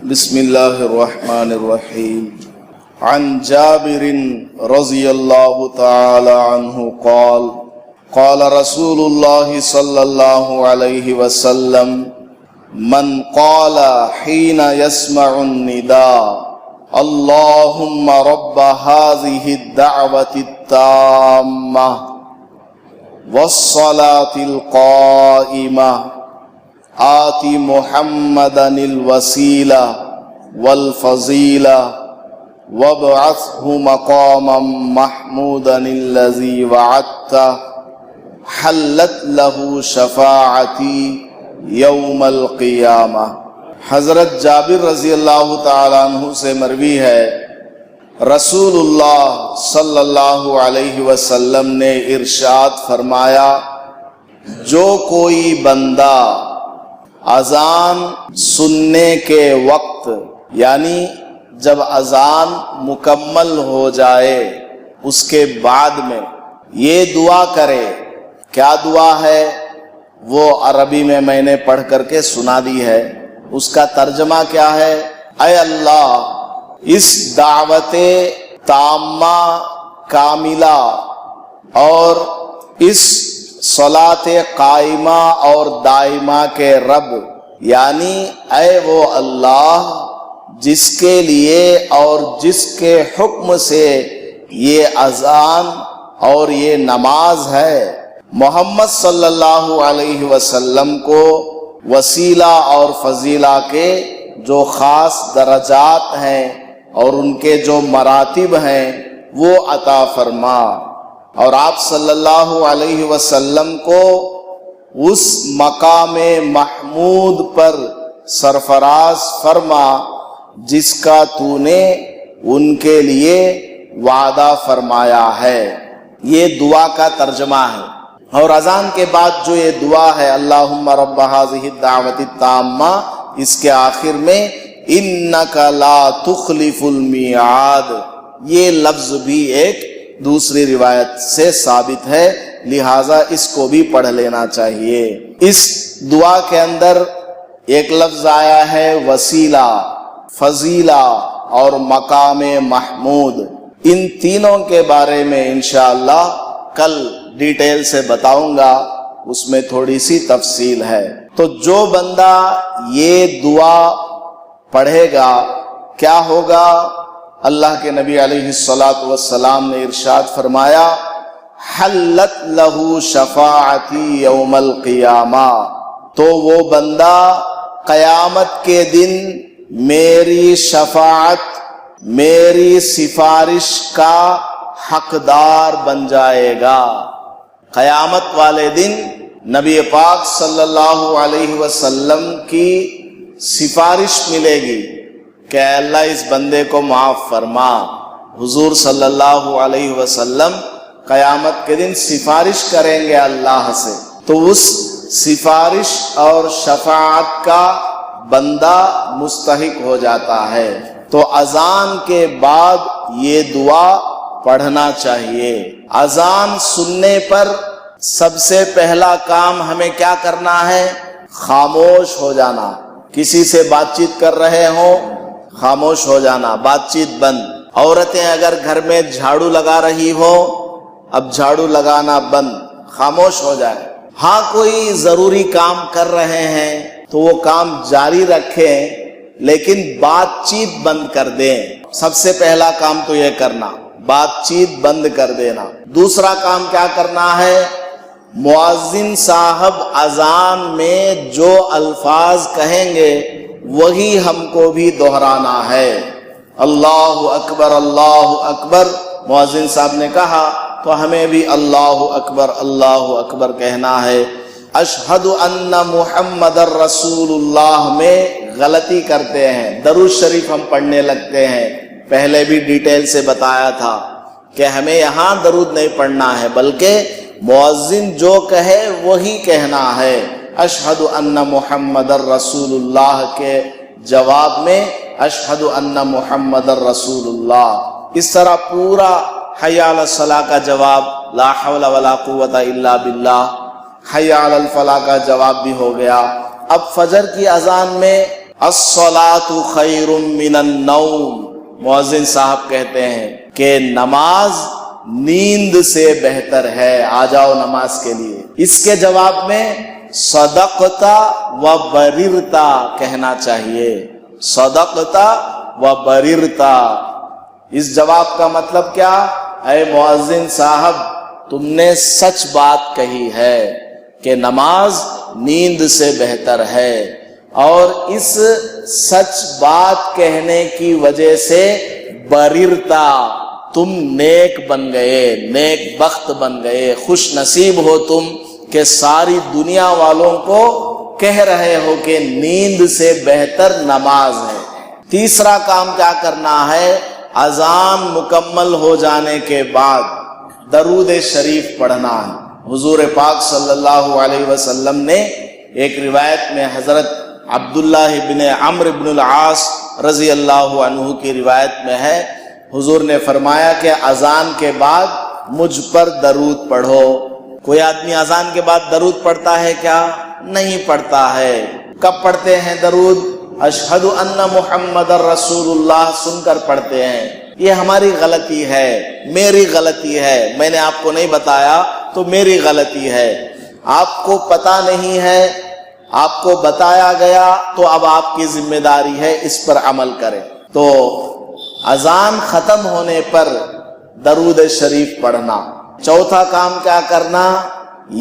بسم اللہ الرحمن الرحیم عن جابر رضی اللہ تعالی عنہ قال قال رسول اللہ صلی اللہ علیہ وسلم من قال حین يسمع النداء اللہم رب هذه الدعوة التامة والصلاة القائمة آتی محمدن الوسیلہ والفضیلہ وابعثہ مقاما محمودا الذی وعدتہ حلت لہ شفاعتی یوم القیامہ۔ حضرت جابر رضی اللہ تعالیٰ عنہ سے مروی ہے، رسول اللہ صلی اللہ علیہ وسلم نے ارشاد فرمایا، جو کوئی بندہ اذان سننے کے وقت یعنی جب اذان مکمل ہو جائے اس کے بعد میں یہ دعا کرے، کیا دعا ہے وہ عربی میں نے پڑھ کر کے سنا دی ہے، اس کا ترجمہ کیا ہے؟ اے اللہ، اس دعوت تامہ کاملہ اور اس صلاۃ قائمہ اور دائمہ کے رب، یعنی اے وہ اللہ جس کے لیے اور جس کے حکم سے یہ اذان اور یہ نماز ہے، محمد صلی اللہ علیہ وسلم کو وسیلہ اور فضیلہ کے جو خاص درجات ہیں اور ان کے جو مراتب ہیں وہ عطا فرما، اور آپ صلی اللہ علیہ وسلم کو اس مقام محمود پر سرفراز فرما جس کا تو نے ان کے لیے وعدہ فرمایا ہے۔ یہ دعا کا ترجمہ ہے، اور اذان کے بعد جو یہ دعا ہے اللہم رب هذه الدعوة التامة، اس کے آخر میں انک لا تخلف المیعاد، یہ لفظ بھی ایک دوسری روایت سے ثابت ہے، لہٰذا اس کو بھی پڑھ لینا چاہیے۔ اس دعا کے اندر ایک لفظ آیا ہے وسیلہ، فضیلہ اور مقام محمود، ان تینوں کے بارے میں انشاءاللہ کل ڈیٹیل سے بتاؤں گا، اس میں تھوڑی سی تفصیل ہے۔ تو جو بندہ یہ دعا پڑھے گا کیا ہوگا؟ اللہ کے نبی علیہ السلام نے ارشاد فرمایا، حلت لہ شفاعتی یوم القیامہ، تو وہ بندہ قیامت کے دن میری شفاعت، میری سفارش کا حقدار بن جائے گا۔ قیامت والے دن نبی پاک صلی اللہ علیہ وسلم کی سفارش ملے گی کہ اللہ اس بندے کو معاف فرما۔ حضور صلی اللہ علیہ وسلم قیامت کے دن سفارش کریں گے اللہ سے، تو اس سفارش اور شفاعت کا بندہ مستحق ہو جاتا ہے۔ تو اذان کے بعد یہ دعا پڑھنا چاہیے۔ اذان سننے پر سب سے پہلا کام ہمیں کیا کرنا ہے؟ خاموش ہو جانا۔ کسی سے بات چیت کر رہے ہوں خاموش ہو جانا، بات چیت بند۔ عورتیں اگر گھر میں جھاڑو لگا رہی ہو، اب جھاڑو لگانا بند، خاموش ہو جائے۔ ہاں کوئی ضروری کام کر رہے ہیں تو وہ کام جاری رکھیں، لیکن بات چیت بند کر دیں۔ سب سے پہلا کام تو یہ کرنا، بات چیت بند کر دینا۔ دوسرا کام کیا کرنا ہے؟ مؤذن صاحب اذان میں جو الفاظ کہیں گے وہی ہم کو بھی دہرانا ہے۔ اللہ اکبر اللہ اکبر مؤذن صاحب نے کہا تو ہمیں بھی اللہ اکبر کہنا ہے۔ اشہد ان محمد الرسول اللہ میں غلطی کرتے ہیں، درود شریف ہم پڑھنے لگتے ہیں۔ پہلے بھی ڈیٹیل سے بتایا تھا کہ ہمیں یہاں درود نہیں پڑھنا ہے، بلکہ مؤذن جو کہے وہی کہنا ہے۔ اشہد ان محمد الرسول اللہ کے جواب میں اشہد ان محمد الرسول اللہ، اس طرح پورا حی علی الصلاۃ کا جواب لا حول ولا قوت الا باللہ، حی علی الفلاح کا جواب بھی ہو گیا۔ اب فجر کی اذان میں الصلاۃ خیر من النوم، مؤذن صاحب کہتے ہیں کہ نماز نیند سے بہتر ہے، آ جاؤ نماز کے لیے۔ اس کے جواب میں صدقتا و بررتا کہنا چاہیے، صدقتا و بررتا۔ اس جواب کا مطلب کیا؟ اے مؤذن صاحب، تم نے سچ بات کہی ہے کہ نماز نیند سے بہتر ہے، اور اس سچ بات کہنے کی وجہ سے بررتا، تم نیک بن گئے، نیک بخت بن گئے، خوش نصیب ہو تم کہ ساری دنیا والوں کو کہہ رہے ہو کہ نیند سے بہتر نماز ہے۔ تیسرا کام کیا کرنا ہے؟ اذان مکمل ہو جانے کے بعد درود شریف پڑھنا ہے۔ حضور پاک صلی اللہ علیہ وسلم نے ایک روایت میں حضرت عبداللہ بن عمرو بن العاص رضی اللہ عنہ کی روایت میں ہے، حضور نے فرمایا کہ اذان کے بعد مجھ پر درود پڑھو۔ کوئی آدمی اذان کے بعد درود پڑھتا ہے کیا؟ نہیں پڑھتا ہے۔ کب پڑھتے ہیں درود؟ اشہد ان محمد رسول اللہ سن کر پڑھتے ہیں۔ یہ ہماری غلطی ہے، میری غلطی ہے، میں نے آپ کو نہیں بتایا تو میری غلطی ہے۔ آپ کو پتہ نہیں ہے، آپ کو بتایا گیا تو اب آپ کی ذمہ داری ہے اس پر عمل کریں۔ تو اذان ختم ہونے پر درود شریف پڑھنا۔ چوتھا کام کیا کرنا؟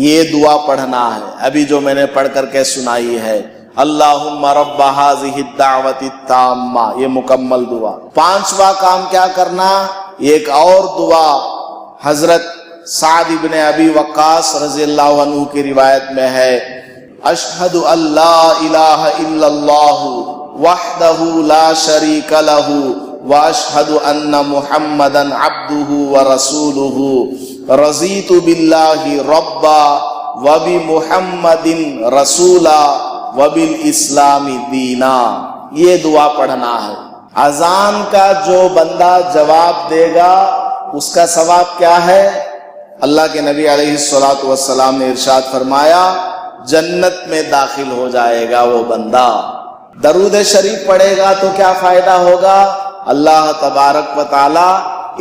یہ دعا پڑھنا ہے، ابھی جو میں نے پڑھ کر کے سنائی ہے، اللہم رب ہذہ الدعوۃ التامہ، یہ مکمل دعا۔ پانچواں کام کیا کرنا؟ ایک اور دعا حضرت سعد بن ابی وقاص رضی اللہ عنہ کی روایت میں ہے، اشہد ان لا الہ الا اللہ وحدہ لا شریک لہ واشہد ان محمدا عبدہ ورسولہ رضیت باللہ ربا وبمحمد رسولا وبالاسلام دینا۔ یہ دعا پڑھنا ہے۔ اذان کا جو بندہ جواب دے گا اس کا ثواب کیا ہے؟ اللہ کے نبی علیہ الصلوۃ والسلام نے ارشاد فرمایا، جنت میں داخل ہو جائے گا وہ بندہ۔ درود شریف پڑھے گا تو کیا فائدہ ہوگا؟ اللہ تبارک و تعالی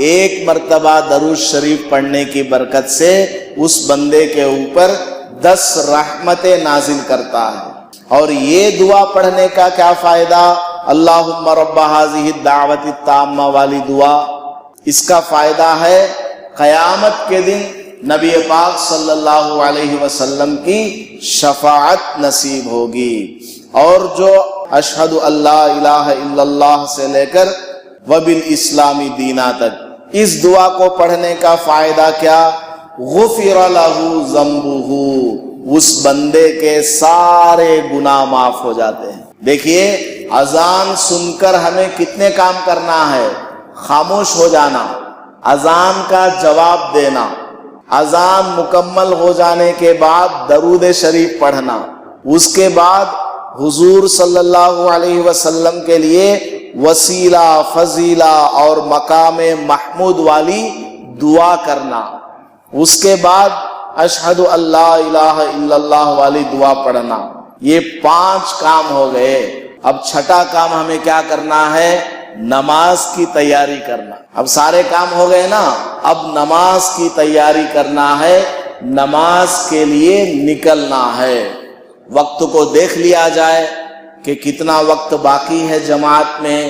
ایک مرتبہ درود شریف پڑھنے کی برکت سے اس بندے کے اوپر 10 رحمتیں نازل کرتا ہے۔ اور یہ دعا پڑھنے کا کیا فائدہ؟ اللہم رب ہذہ الدعوۃ التامہ والی دعا، اس کا فائدہ ہے قیامت کے دن نبی پاک صلی اللہ علیہ وسلم کی شفاعت نصیب ہوگی۔ اور جو اشہد ان لا الہ الا اللہ سے لے کر وبالاسلام دینا تک، اس دعا کو پڑھنے کا فائدہ کیا؟ غفر لہ ذنبہ، اس بندے کے سارے گناہ معاف ہو جاتے ہیں۔ دیکھیے، اذان سن کر ہمیں کتنے کام کرنا ہے؟ خاموش ہو جانا، اذان کا جواب دینا، اذان مکمل ہو جانے کے بعد درود شریف پڑھنا، اس کے بعد حضور صلی اللہ علیہ وسلم کے لیے وسیلہ، فضیلہ اور مقام محمود والی دعا کرنا، اس کے بعد اشہد ان لا الہ الا اللہ والی دعا پڑھنا۔ یہ 5 کام ہو گئے۔ اب چھٹا کام ہمیں کیا کرنا ہے؟ نماز کی تیاری کرنا۔ اب سارے کام ہو گئے نا، اب نماز کی تیاری کرنا ہے، نماز کے لیے نکلنا ہے۔ وقت کو دیکھ لیا جائے کہ کتنا وقت باقی ہے جماعت میں،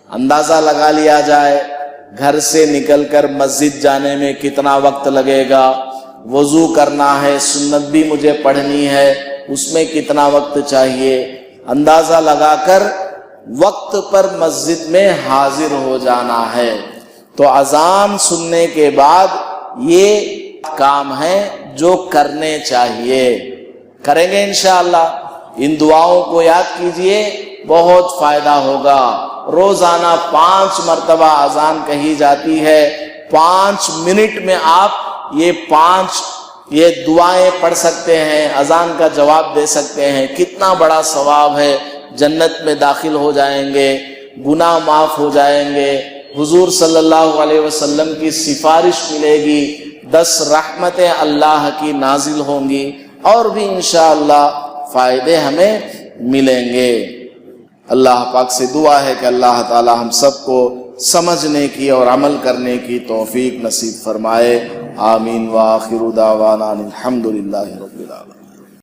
اندازہ لگا لیا جائے، گھر سے نکل کر مسجد جانے میں کتنا وقت لگے گا، وضو کرنا ہے، سنت بھی مجھے پڑھنی ہے، اس میں کتنا وقت چاہیے، اندازہ لگا کر وقت پر مسجد میں حاضر ہو جانا ہے۔ تو اذان سننے کے بعد یہ کام ہے جو کرنے چاہیے، کریں گے انشاءاللہ۔ ان دعاؤں کو یاد کیجئے، بہت فائدہ ہوگا۔ روزانہ 5 مرتبہ اذان کہی جاتی ہے، 5 منٹ میں آپ یہ دعائیں پڑھ سکتے ہیں، اذان کا جواب دے سکتے ہیں۔ کتنا بڑا ثواب ہے، جنت میں داخل ہو جائیں گے، گناہ معاف ہو جائیں گے، حضور صلی اللہ علیہ وسلم کی سفارش ملے گی، 10 رحمتیں اللہ کی نازل ہوں گی، اور بھی انشاءاللہ فائدے ہمیں ملیں گے۔ اللہ پاک سے دعا ہے کہ اللہ تعالی ہم سب کو سمجھنے کی اور عمل کرنے کی توفیق نصیب فرمائے. آمین. وآخر دعوانا الحمدللہ رب العالمین.